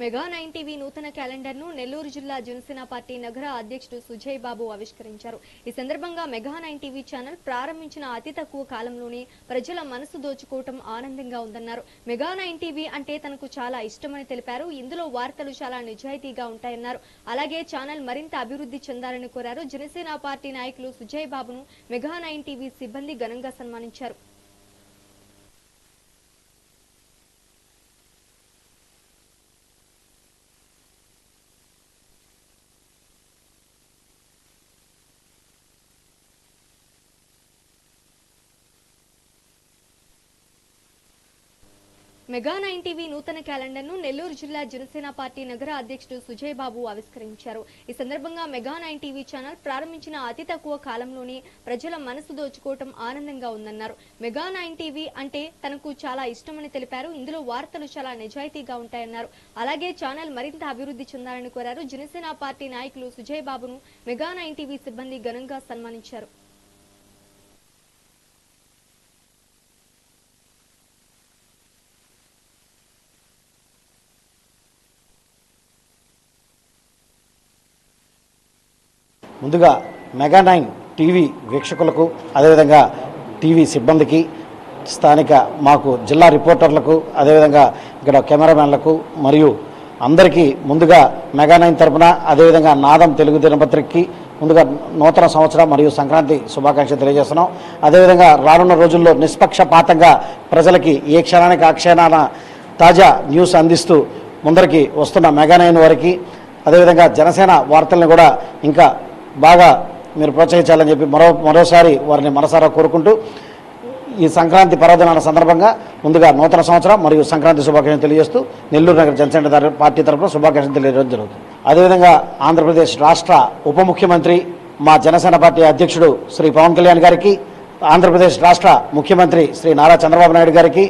Mega 9 TV నూతన calendar ను నెల్లూరు జిల్లా జనసేన పార్టీ నగర అధ్యక్షుడు సుజయ్ బాబు ఆవిష్కరించారు. ఈ సందర్భంగా మెగా 9 టీవీ ఛానల్ ప్రారంభించిన అతి తక్కువ కాలంలోనే ప్రజల మనసు దోచుకోవటం ఆనందంగా ఉందన్నారు. మెగా 9 టీవీ అంటే తనకు చాలా ఇష్టమని తెలిపారు. ఇందులో వార్తలు చాలా నిజాయితీగా ఉంటాయన్నారు. అలాగే ఛానల్ మరింత అభివృద్ధి చెందాలని కోరారు. జనసేన పార్టీ నాయకులు సుజయ్ బాబును మెగా 9 టీవీ సిబ్బంది ఘనంగా సన్మానించారు. మెగా 9 టీవీ నూతన క్యాలెండర్ ను నెల్లూరు జిల్లా జనసేన పార్టీ నగర అధ్యక్షుడు సుజయ్ బాబు ఆవిష్కరించారు. ఈ సందర్భంగా మెగా 9 టీవీ ఛానల్ ప్రారంభించిన అతి తక్కువ కాలంలోనే ప్రజల మనసు దోచుకోవటం ఆనందంగా ఉందన్నారు. మెగా 9 టీవీ అంటే తనకు చాలా ఇష్టమని తెలిపారు. ఇందులో వార్తలు చాలా నిజాయితీగా ఉంటాయన్నారు. అలాగే ఛానల్ మరింత అభివృద్ధి చెందాలని కోరారు. జనసేన పార్టీ నాయకులు సుజయ్ బాబును మెగా 9 టీవీ సిబ్బంది ఘనంగా సన్మానించారు. ముందుగా మెగా 9 టీవీ వీక్షకులకు, అదేవిధంగా టీవీ సిబ్బందికి, స్థానిక మాకు జిల్లా రిపోర్టర్లకు, అదేవిధంగా ఇక్కడ కెమెరామెన్లకు మరియు అందరికీ ముందుగా మెగా 9 తరఫున, అదేవిధంగా నాదం తెలుగు దినపత్రికకి ముందుగా నూతన సంవత్సరం మరియు సంక్రాంతి శుభాకాంక్షలు తెలియజేస్తున్నాం. అదేవిధంగా రానున్న రోజుల్లో నిష్పక్షపాతంగా ప్రజలకి ఏ క్షణానికి ఆ క్షణాన తాజా న్యూస్ అందిస్తూ ముందరికి వస్తున్న మెగా 9 వారికి, అదేవిధంగా జనసేన వార్తల్ని కూడా ఇంకా బాగా మీరు ప్రోత్సహించాలని చెప్పి మరోసారి వారిని మనసారా కోరుకుంటూ ఈ సంక్రాంతి పర్వదినాల సందర్భంగా ముందుగా నూతన సంవత్సరం మరియు సంక్రాంతి శుభాకాంక్షలు తెలియజేస్తూ నెల్లూరు నగర జనసేన పార్టీ తరఫున శుభాకాంక్షలు తెలియజేయడం జరుగుతుంది. అదేవిధంగా ఆంధ్రప్రదేశ్ రాష్ట్ర ఉప ముఖ్యమంత్రి, మా జనసేన పార్టీ అధ్యక్షుడు శ్రీ పవన్ కళ్యాణ్ గారికి, ఆంధ్రప్రదేశ్ రాష్ట్ర ముఖ్యమంత్రి శ్రీ నారా చంద్రబాబు నాయుడు గారికి,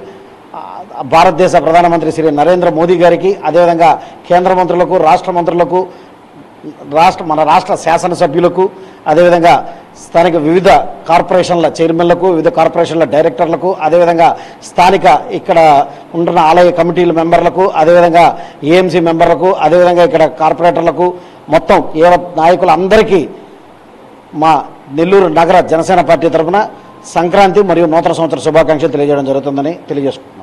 భారతదేశ ప్రధానమంత్రి శ్రీ నరేంద్ర మోదీ గారికి, అదేవిధంగా కేంద్ర మంత్రులకు, రాష్ట్ర మంత్రులకు, మన రాష్ట్ర శాసనసభ్యులకు, అదేవిధంగా స్థానిక వివిధ కార్పొరేషన్ల చైర్మన్లకు, వివిధ కార్పొరేషన్ల డైరెక్టర్లకు, అదేవిధంగా స్థానిక ఇక్కడ ఉంటున్న ఆలయ కమిటీల మెంబర్లకు, అదేవిధంగా ఏఎంసీ మెంబర్లకు, అదేవిధంగా ఇక్కడ కార్పొరేటర్లకు, మొత్తం నాయకులందరికీ మా నెల్లూరు నగర జనసేన పార్టీ తరఫున సంక్రాంతి మరియు నూతన సంవత్సర శుభాకాంక్షలు తెలియజేయడం జరుగుతుందని తెలియజేసుకుంటున్నాం.